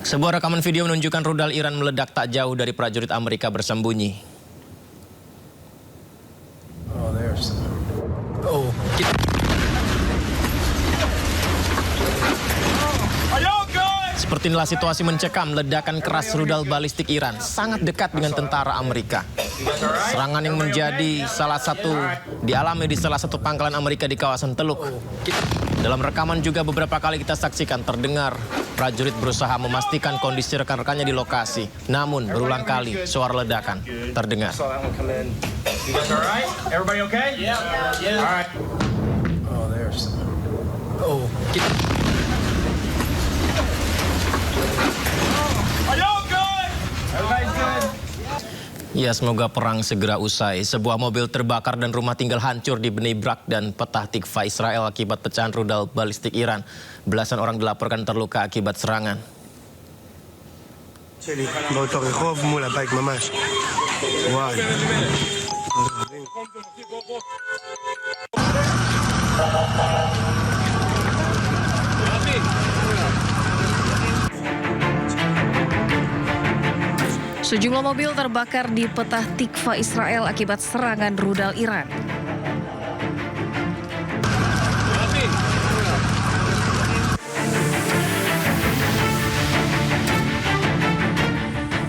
Sebuah rekaman video menunjukkan rudal Iran meledak tak jauh dari prajurit Amerika bersembunyi. Seperti inilah situasi mencekam ledakan keras rudal balistik Iran sangat dekat dengan tentara Amerika. Serangan yang menjadi dialami di salah satu pangkalan Amerika di kawasan Teluk. Dalam rekaman juga beberapa kali kita saksikan terdengar prajurit berusaha memastikan kondisi rekan-rekannya di lokasi. Namun berulang kali suara ledakan terdengar. Ya, semoga perang segera usai. Sebuah mobil terbakar dan rumah tinggal hancur di Bnei Brak dan Petah Tikva, Israel akibat pecahan rudal balistik Iran. Belasan orang dilaporkan terluka akibat serangan. Sejumlah mobil terbakar di Petah Tikva, Israel akibat serangan rudal Iran.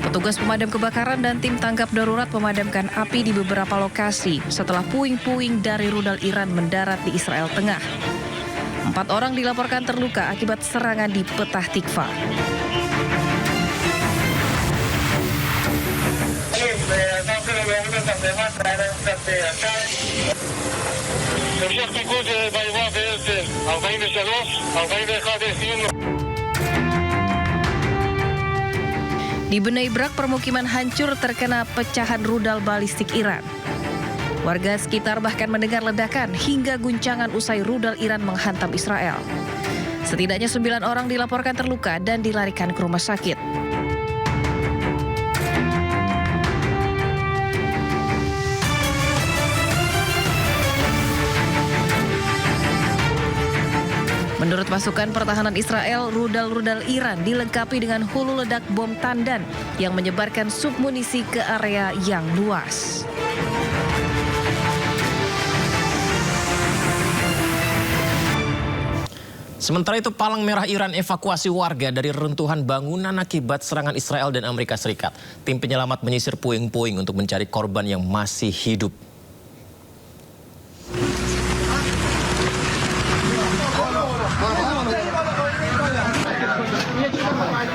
Petugas pemadam kebakaran dan tim tanggap darurat memadamkan api di beberapa lokasi setelah puing-puing dari rudal Iran mendarat di Israel Tengah. 4 orang dilaporkan terluka akibat serangan di Petah Tikva. Di Bnei Brak, permukiman hancur terkena pecahan rudal balistik Iran. Warga sekitar bahkan mendengar ledakan hingga guncangan usai rudal Iran menghantam Israel. Setidaknya 9 orang dilaporkan terluka dan dilarikan ke rumah sakit. Menurut pasukan pertahanan Israel, rudal-rudal Iran dilengkapi dengan hulu ledak bom tandan yang menyebarkan submunisi ke area yang luas. Sementara itu, Palang Merah Iran evakuasi warga dari reruntuhan bangunan akibat serangan Israel dan Amerika Serikat. Tim penyelamat menyisir puing-puing untuk mencari korban yang masih hidup.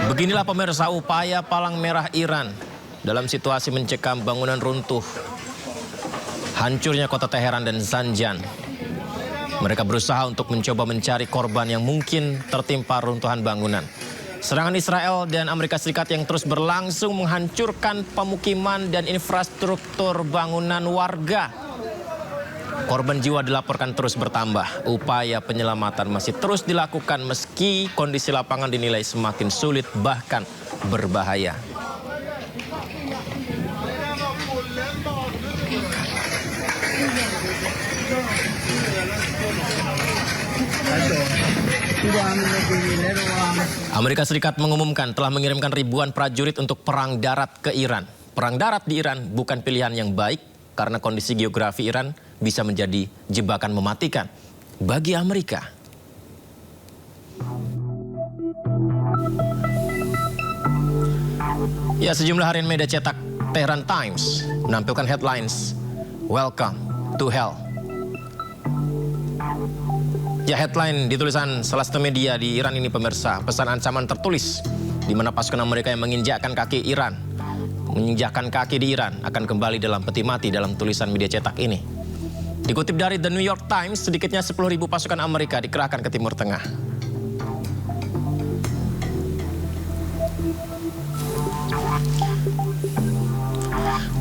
Beginilah pemirsa upaya Palang Merah Iran dalam situasi mencekam bangunan runtuh, hancurnya kota Teheran dan Zanjan. Mereka berusaha untuk mencoba mencari korban yang mungkin tertimpa runtuhan bangunan. Serangan Israel dan Amerika Serikat yang terus berlangsung menghancurkan pemukiman dan infrastruktur bangunan warga. Korban jiwa dilaporkan terus bertambah. Upaya penyelamatan masih terus dilakukan meski kondisi lapangan dinilai semakin sulit bahkan berbahaya. Amerika Serikat mengumumkan telah mengirimkan ribuan prajurit untuk perang darat ke Iran. Perang darat di Iran bukan pilihan yang baik karena kondisi geografi Iran bisa menjadi jebakan mematikan bagi Amerika. Ya, sejumlah harian media cetak Tehran Times menampilkan headlines "Welcome to Hell". Ya, headline di tulisan salah satu media di Iran ini pemirsa, pesan ancaman tertulis di mana pasukan Amerika yang menginjakkan kaki di Iran akan kembali dalam peti mati dalam tulisan media cetak ini. Dikutip dari The New York Times, sedikitnya 10.000 pasukan Amerika dikerahkan ke Timur Tengah.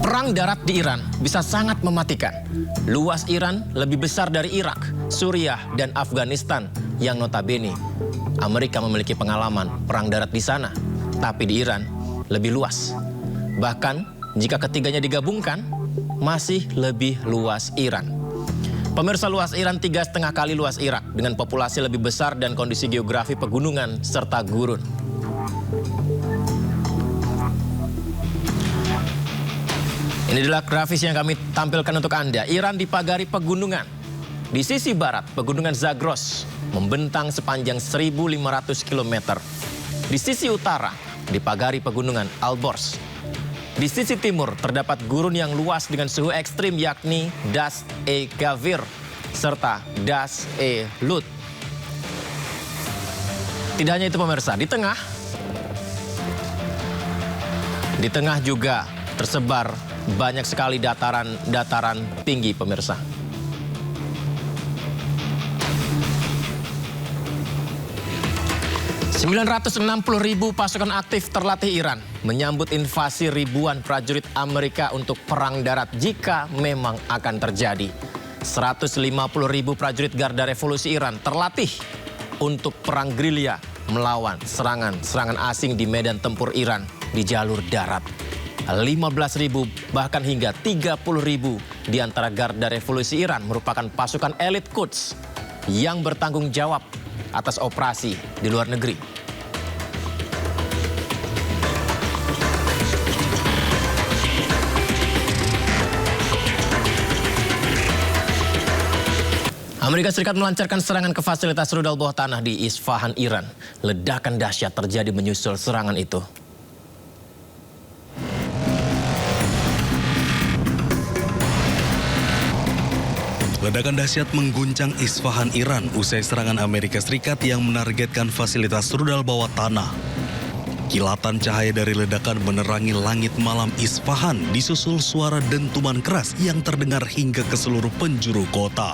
Perang darat di Iran bisa sangat mematikan. Luas Iran lebih besar dari Irak, Suriah, dan Afghanistan yang notabene Amerika memiliki pengalaman perang darat di sana. Tapi di Iran lebih luas. Bahkan jika ketiganya digabungkan, masih lebih luas Iran. Pemirsa, luas Iran 3,5 kali luas Irak dengan populasi lebih besar dan kondisi geografi pegunungan serta gurun. Ini adalah grafis yang kami tampilkan untuk Anda. Iran dipagari pegunungan. Di sisi barat, pegunungan Zagros membentang sepanjang 1.500 km. Di sisi utara, dipagari pegunungan Alborz. Di sisi timur, terdapat gurun yang luas dengan suhu ekstrim yakni Das-e-Gavir serta Das-e-Lut. Tidak hanya itu pemirsa, di tengah juga tersebar banyak sekali dataran tinggi pemirsa. ribu pasukan aktif terlatih Iran menyambut invasi ribuan prajurit Amerika untuk perang darat jika memang akan terjadi. 150.000 prajurit Garda Revolusi Iran terlatih untuk perang gerilya melawan serangan asing di medan tempur Iran di jalur darat. 15.000 bahkan hingga 30.000 di antara Garda Revolusi Iran merupakan pasukan elit Quds yang bertanggung jawab atas operasi di luar negeri. Amerika Serikat melancarkan serangan ke fasilitas rudal bawah tanah di Isfahan, Iran. Ledakan dahsyat terjadi menyusul serangan itu. Ledakan dahsyat mengguncang Isfahan, Iran usai serangan Amerika Serikat yang menargetkan fasilitas rudal bawah tanah. Kilatan cahaya dari ledakan menerangi langit malam Isfahan disusul suara dentuman keras yang terdengar hingga ke seluruh penjuru kota.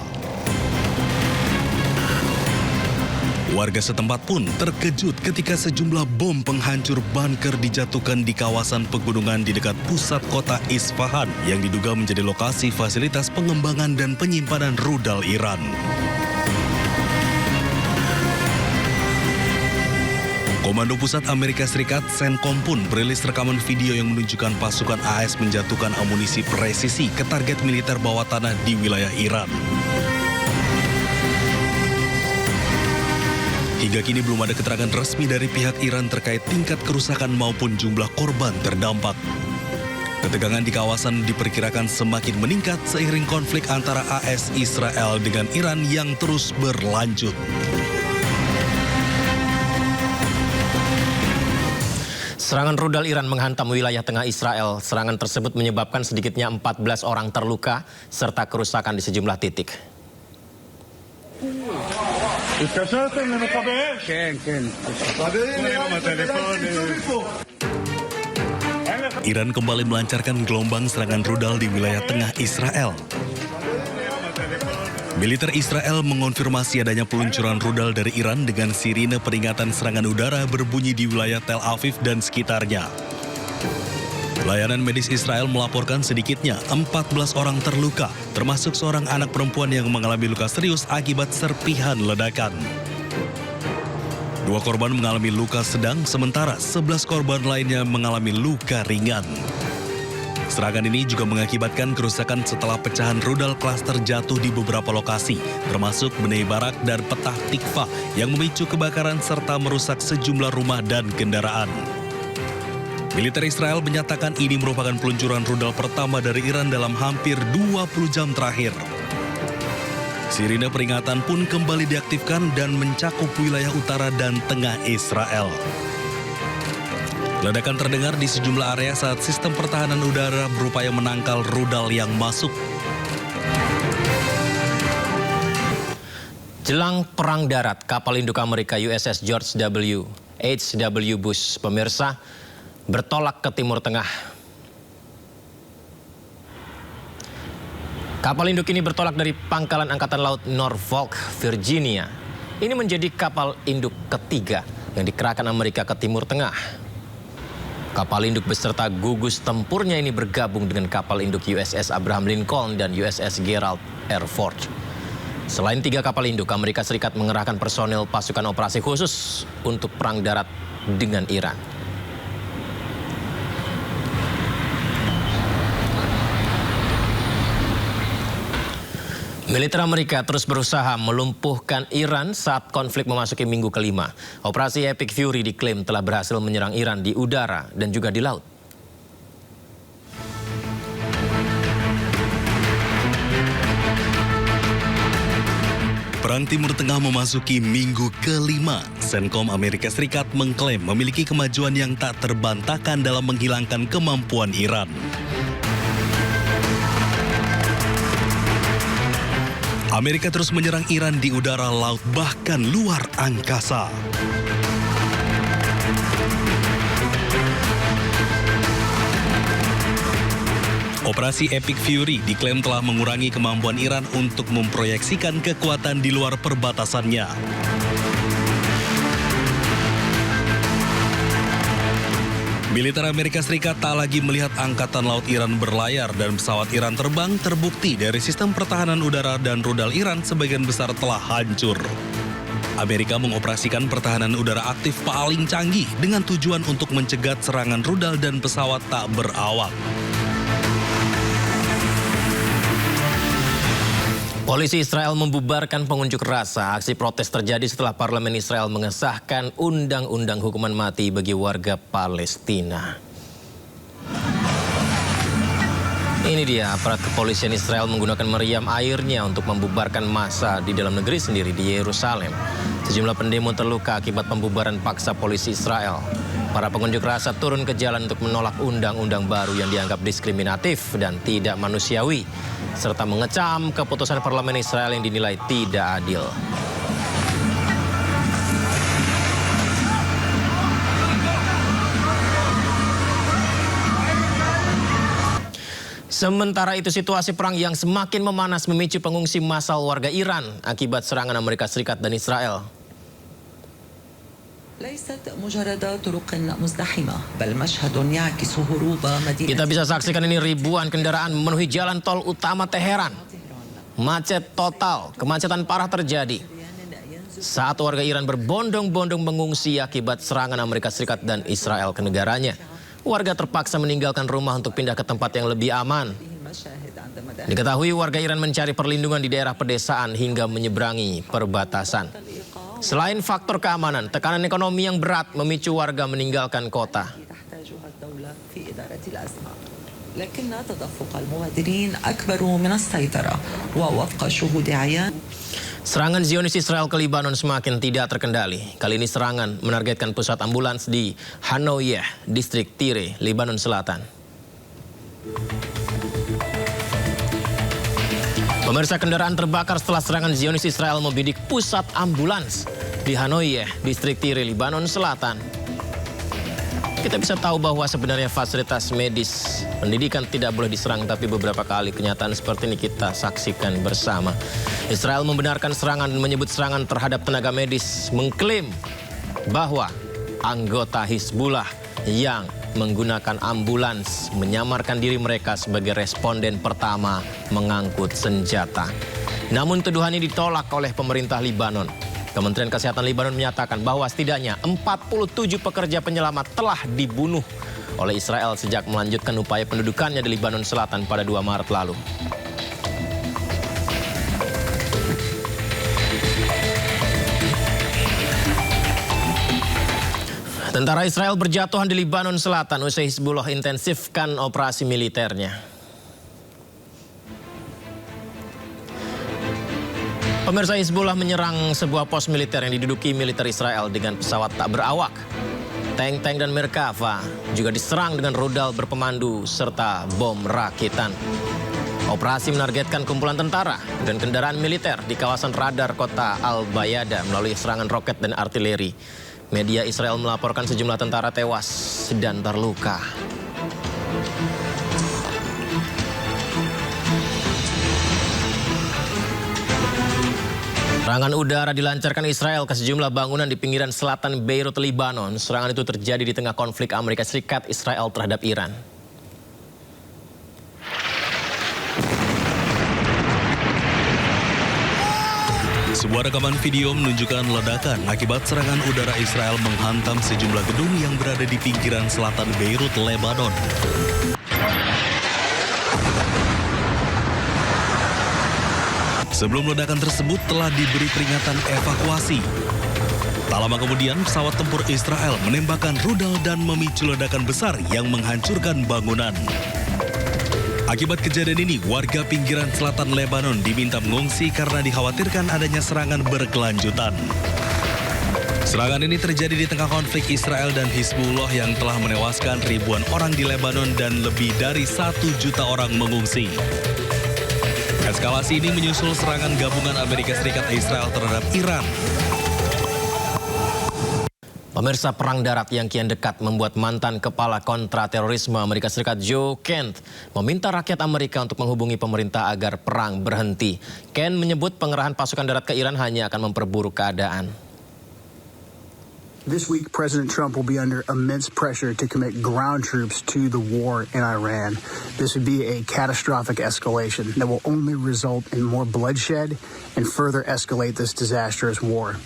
Warga setempat pun terkejut ketika sejumlah bom penghancur bunker dijatuhkan di kawasan pegunungan di dekat pusat kota Isfahan yang diduga menjadi lokasi fasilitas pengembangan dan penyimpanan rudal Iran. Komando Pusat Amerika Serikat CENTCOM pun merilis rekaman video yang menunjukkan pasukan AS menjatuhkan amunisi presisi ke target militer bawah tanah di wilayah Iran. Hingga kini belum ada keterangan resmi dari pihak Iran terkait tingkat kerusakan maupun jumlah korban terdampak. Ketegangan di kawasan diperkirakan semakin meningkat seiring konflik antara AS Israel dengan Iran yang terus berlanjut. Serangan rudal Iran menghantam wilayah tengah Israel. Serangan tersebut menyebabkan sedikitnya 14 orang terluka serta kerusakan di sejumlah titik. Iran kembali melancarkan gelombang serangan rudal di wilayah tengah Israel. Militer Israel mengonfirmasi adanya peluncuran rudal dari Iran dengan sirine peringatan serangan udara berbunyi di wilayah Tel Aviv dan sekitarnya. Layanan medis Israel melaporkan sedikitnya 14 orang terluka, termasuk seorang anak perempuan yang mengalami luka serius akibat serpihan ledakan. 2 korban mengalami luka sedang, sementara 11 korban lainnya mengalami luka ringan. Serangan ini juga mengakibatkan kerusakan setelah pecahan rudal klaster jatuh di beberapa lokasi, termasuk Bnei Barak dan Petah Tikva yang memicu kebakaran serta merusak sejumlah rumah dan kendaraan. Militer Israel menyatakan ini merupakan peluncuran rudal pertama dari Iran dalam hampir 20 jam terakhir. Sirine peringatan pun kembali diaktifkan dan mencakup wilayah utara dan tengah Israel. Ledakan terdengar di sejumlah area saat sistem pertahanan udara berupaya menangkal rudal yang masuk. Jelang perang darat, kapal induk Amerika USS George H.W. Bush, pemirsa, bertolak ke Timur Tengah. Kapal induk ini bertolak dari pangkalan Angkatan Laut Norfolk, Virginia. Ini menjadi kapal induk ketiga yang dikerahkan Amerika ke Timur Tengah. Kapal induk beserta gugus tempurnya ini bergabung dengan kapal induk USS Abraham Lincoln dan USS Gerald R. Ford. Selain 3 kapal induk, Amerika Serikat mengerahkan personil pasukan operasi khusus untuk perang darat dengan Iran. Militer Amerika terus berusaha melumpuhkan Iran saat konflik memasuki minggu kelima. Operasi Epic Fury diklaim telah berhasil menyerang Iran di udara dan juga di laut. Perang Timur Tengah memasuki minggu kelima. Senkom Amerika Serikat mengklaim memiliki kemajuan yang tak terbantahkan dalam menghilangkan kemampuan Iran. Amerika terus menyerang Iran di udara, laut, bahkan luar angkasa. Operasi Epic Fury diklaim telah mengurangi kemampuan Iran untuk memproyeksikan kekuatan di luar perbatasannya. Militer Amerika Serikat tak lagi melihat angkatan laut Iran berlayar dan pesawat Iran terbang. Terbukti dari sistem pertahanan udara dan rudal Iran sebagian besar telah hancur. Amerika mengoperasikan pertahanan udara aktif paling canggih dengan tujuan untuk mencegat serangan rudal dan pesawat tak berawak. Polisi Israel membubarkan pengunjuk rasa. Aksi protes terjadi setelah parlemen Israel mengesahkan undang-undang hukuman mati bagi warga Palestina. Ini dia, aparat kepolisian Israel menggunakan meriam airnya untuk membubarkan massa di dalam negeri sendiri di Yerusalem. Sejumlah pendemo terluka akibat pembubaran paksa polisi Israel. Para pengunjuk rasa turun ke jalan untuk menolak undang-undang baru yang dianggap diskriminatif dan tidak manusiawi, serta mengecam keputusan parlemen Israel yang dinilai tidak adil. Sementara itu, situasi perang yang semakin memanas memicu pengungsi massal warga Iran akibat serangan Amerika Serikat dan Israel. Kita bisa saksikan ini, ribuan kendaraan memenuhi jalan tol utama Teheran. Macet total, kemacetan parah terjadi saat warga Iran berbondong-bondong mengungsi akibat serangan Amerika Serikat dan Israel ke negaranya. Warga terpaksa meninggalkan rumah untuk pindah ke tempat yang lebih aman. Diketahui warga Iran mencari perlindungan di daerah pedesaan hingga menyeberangi perbatasan. Selain faktor keamanan, tekanan ekonomi yang berat memicu warga meninggalkan kota. Serangan Zionis Israel ke Libanon semakin tidak terkendali. Kali ini serangan menargetkan pusat ambulans di Hanoiyeh, distrik Tire, Libanon Selatan. Pemirsa, kendaraan terbakar setelah serangan Zionis Israel membidik pusat ambulans di Hanoiyeh, distrik Tire, Libanon Selatan. Kita bisa tahu bahwa sebenarnya fasilitas medis pendidikan tidak boleh diserang, tapi beberapa kali kenyataan seperti ini kita saksikan bersama. Israel membenarkan serangan dan menyebut serangan terhadap tenaga medis, mengklaim bahwa anggota Hizbullah yang menggunakan ambulans menyamarkan diri mereka sebagai responden pertama mengangkut senjata. Namun tuduhan ini ditolak oleh pemerintah Libanon. Kementerian Kesehatan Libanon menyatakan bahwa setidaknya 47 pekerja penyelamat telah dibunuh oleh Israel sejak melanjutkan upaya pendudukannya di Libanon Selatan pada 2 Maret lalu. Tentara Israel berjatuhan di Libanon Selatan usai Hizbullah intensifkan operasi militernya. Pemirsa, Hizbullah menyerang sebuah pos militer yang diduduki militer Israel dengan pesawat tak berawak. Tank-tank dan Merkava juga diserang dengan rudal berpemandu serta bom rakitan. Operasi menargetkan kumpulan tentara dan kendaraan militer di kawasan radar kota Al-Bayada melalui serangan roket dan artileri. Media Israel melaporkan sejumlah tentara tewas dan terluka. Serangan udara dilancarkan Israel ke sejumlah bangunan di pinggiran selatan Beirut, Libanon. Serangan itu terjadi di tengah konflik Amerika Serikat Israel terhadap Iran. Sebuah rekaman video menunjukkan ledakan akibat serangan udara Israel menghantam sejumlah gedung yang berada di pinggiran selatan Beirut, Lebanon. Sebelum ledakan tersebut telah diberi peringatan evakuasi. Tak lama kemudian, pesawat tempur Israel menembakkan rudal dan memicu ledakan besar yang menghancurkan bangunan. Akibat kejadian ini, warga pinggiran selatan Lebanon diminta mengungsi karena dikhawatirkan adanya serangan berkelanjutan. Serangan ini terjadi di tengah konflik Israel dan Hizbullah yang telah menewaskan ribuan orang di Lebanon dan lebih dari 1 juta orang mengungsi. Eskalasi ini menyusul serangan gabungan Amerika Serikat Israel terhadap Iran. Pemirsa, perang darat yang kian dekat membuat mantan kepala kontra terorisme Amerika Serikat Joe Kent meminta rakyat Amerika untuk menghubungi pemerintah agar perang berhenti. Kent menyebut pengerahan pasukan darat ke Iran hanya akan memperburuk keadaan. This week, President Trump will be under immense pressure to commit ground troops to the war in Iran. This would be a catastrophic escalation that will only result in more bloodshed and further escalate this disastrous war.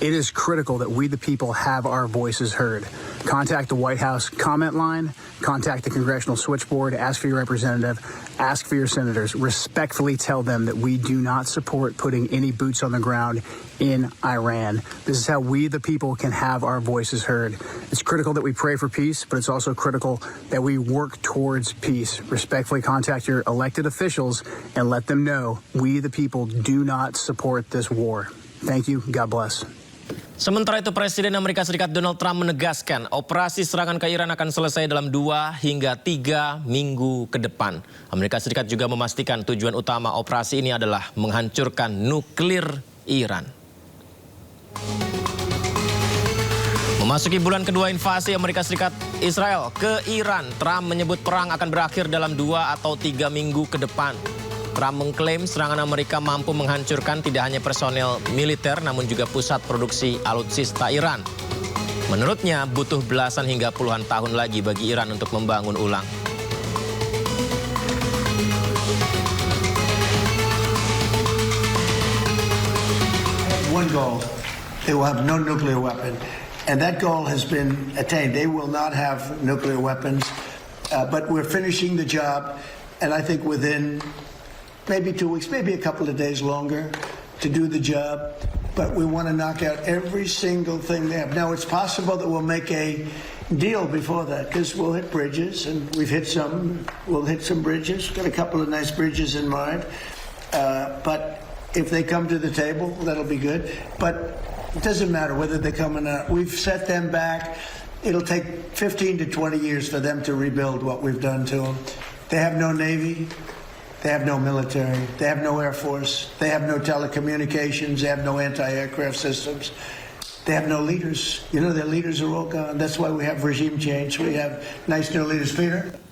It is critical that we, the people, have our voices heard. Contact the White House comment line, contact the Congressional Switchboard, ask for your representative, ask for your senators. Respectfully tell them that we do not support putting any boots on the ground in Iran. This is how we, the people, can have our voices heard. It's critical that we pray for peace, but it's also critical that we work towards peace. Respectfully contact your elected officials and let them know we, the people, do not support this war. Thank you. God bless. Sementara itu, Presiden Amerika Serikat Donald Trump menegaskan operasi serangan ke Iran akan selesai dalam 2 hingga 3 minggu ke depan. Amerika Serikat juga memastikan tujuan utama operasi ini adalah menghancurkan nuklir Iran. Memasuki bulan kedua invasi Amerika Serikat Israel ke Iran, Trump menyebut perang akan berakhir dalam 2 atau 3 minggu ke depan. Trump mengklaim serangan Amerika mampu menghancurkan tidak hanya personel militer namun juga pusat produksi alutsista Iran. Menurutnya butuh belasan hingga puluhan tahun lagi bagi Iran untuk membangun ulang. One goal, they will have no nuclear weapon. And that goal has been attained. They will not have nuclear weapons, but we're finishing the job. And I think within maybe 2 weeks, maybe a couple of days longer to do the job. But we want to knock out every single thing they have. Now, it's possible that we'll make a deal before that because we'll hit bridges, and we've hit some. We'll hit some bridges. Got a couple of nice bridges in mind. But if they come to the table, that'll be good. But it doesn't matter whether they come or not. We've set them back. It'll take 15 to 20 years for them to rebuild what we've done to them. They have no Navy. They have no military. They have no Air Force. They have no telecommunications. They have no anti-aircraft systems. They have no leaders. You know, their leaders are all gone. That's why we have regime change. We have nice new leaders. Peter?